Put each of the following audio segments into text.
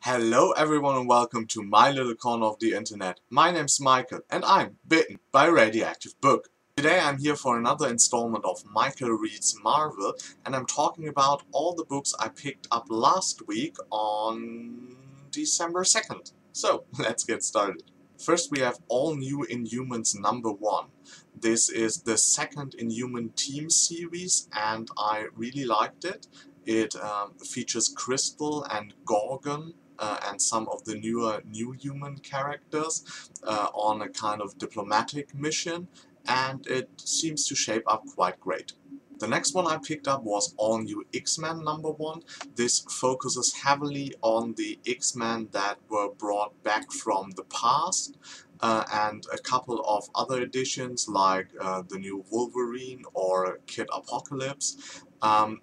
Hello everyone and welcome to my little corner of the internet. My name's Michael and I'm bitten by a radioactive book. Today I'm here for another installment of Michael Reads Marvel, and I'm talking about all the books I picked up last week on December 2nd. So let's get started. First we have All New Inhumans #1. This is the second Inhuman team series and I really liked it. It features Crystal and Gorgon and some of the newer New Human characters on a kind of diplomatic mission, and it seems to shape up quite great. The next one I picked up was All New X-Men #1. This focuses heavily on the X-Men that were brought back from the past, and a couple of other editions like the new Wolverine or Kid Apocalypse.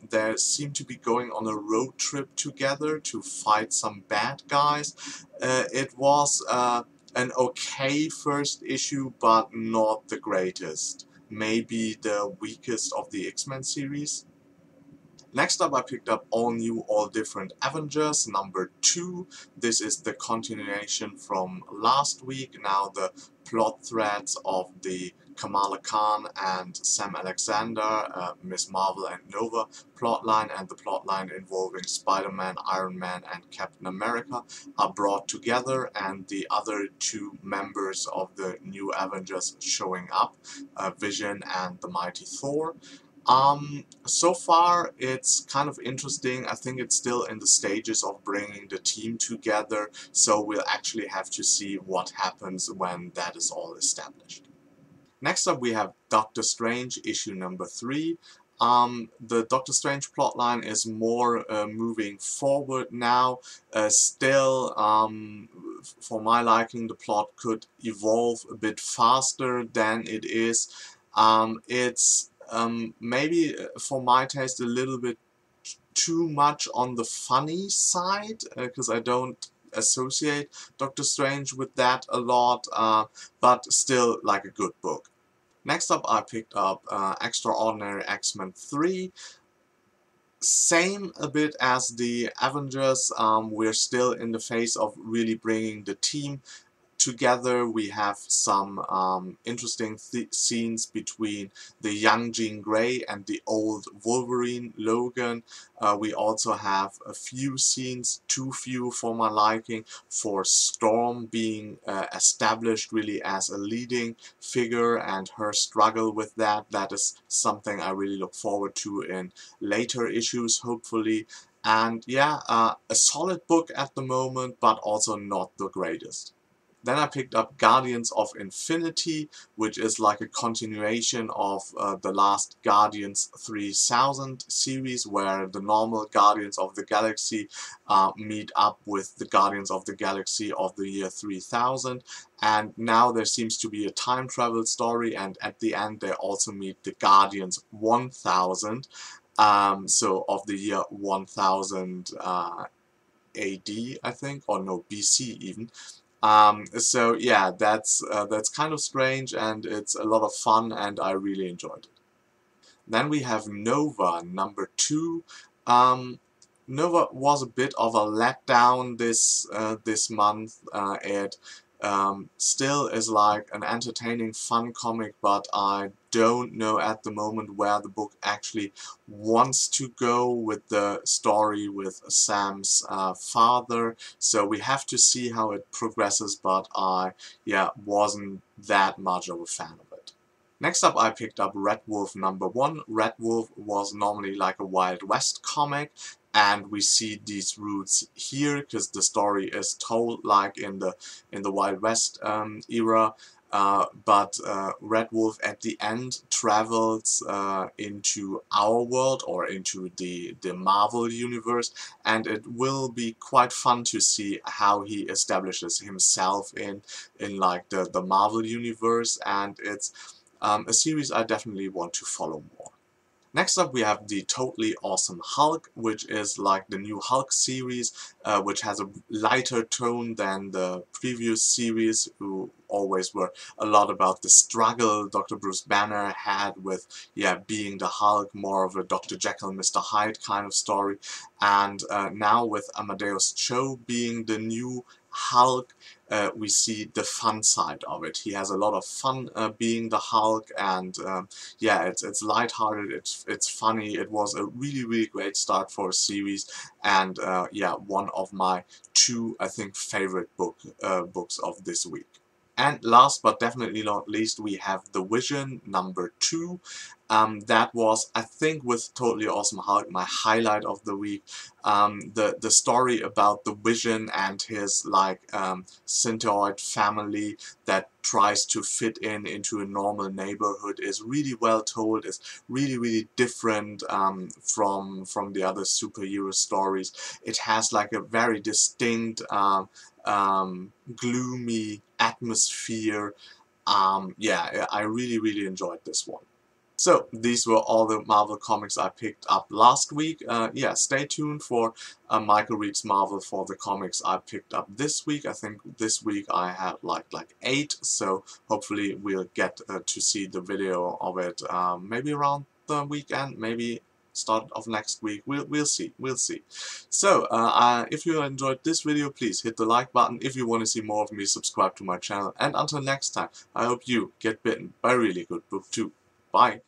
They seem to be going on a road trip together to fight some bad guys. It was an okay first issue, but not the greatest. Maybe the weakest of the X-Men series. Next up I picked up All New, All Different Avengers #2. This is the continuation from last week. Now the plot threads of the Kamala Khan and Sam Alexander, Ms. Marvel and Nova plotline and the plotline involving Spider-Man, Iron Man and Captain America are brought together, and the other two members of the new Avengers showing up, Vision and the Mighty Thor. So far it's kind of interesting. I think it's still in the stages of bringing the team together, so we'll actually have to see what happens when that is all established. Next up we have Doctor Strange issue #3. The Doctor Strange plotline is more moving forward now. Still, for my liking, the plot could evolve a bit faster than it is. It's maybe for my taste a little bit too much on the funny side, because I don't associate Doctor Strange with that a lot, but still like a good book. Next up I picked up Extraordinary X-Men 3. Same a bit as the Avengers, we're still in the phase of really bringing the team together. We have some interesting scenes between the young Jean Grey and the old Wolverine, Logan. We also have a few scenes, too few for my liking, for Storm being established really as a leading figure and her struggle with that. That is something I really look forward to in later issues, hopefully. And yeah, a solid book at the moment, but also not the greatest. Then I picked up Guardians of Infinity, which is like a continuation of the last Guardians 3000 series, where the normal Guardians of the Galaxy meet up with the Guardians of the Galaxy of the year 3000. And now there seems to be a time travel story, and at the end they also meet the Guardians 1000, so of the year 1000 AD, I think, or no, BC even. So yeah, that's kind of strange, and it's a lot of fun, and I really enjoyed it. Then we have Nova #2. Nova was a bit of a letdown this month. It still is like an entertaining, fun comic, but I don't know at the moment where the book actually wants to go with the story with Sam's father. So we have to see how it progresses, but I wasn't that much of a fan of it. Next up I picked up Red Wolf #1. Red Wolf was normally like a Wild West comic, and we see these roots here because the story is told like in the Wild West era. But Red Wolf at the end travels into our world, or into the Marvel universe, and it will be quite fun to see how he establishes himself in like the Marvel universe, and it's a series I definitely want to follow more. Next up, we have the Totally Awesome Hulk, which is like the new Hulk series, which has a lighter tone than the previous series, who always were a lot about the struggle Dr. Bruce Banner had with, being the Hulk, more of a Dr. Jekyll, Mr. Hyde kind of story. And now with Amadeus Cho being the new Hulk, we see the fun side of it. He has a lot of fun being the Hulk, and it's lighthearted, it's funny. It was a really great start for a series, and one of my two, I think, favorite books of this week. And last but definitely not least, we have The Vision #2. That was, I think, with Totally Awesome Hulk, my highlight of the week. The story about the Vision and his syntioid family that tries to fit into a normal neighborhood is really well told. It's really different from the other superhero stories. It has like a very distinct gloomy atmosphere. I really enjoyed this one. So these were all the Marvel comics I picked up last week. Stay tuned for Michael Reed's Marvel for the comics I picked up this week. I think this week I had like 8, so hopefully we'll get to see the video of it maybe around the weekend, maybe start of next week. We'll see. So if you enjoyed this video, please hit the like button. If you want to see more of me, subscribe to my channel, and until next time, I hope you get bitten by a really good book too. Bye.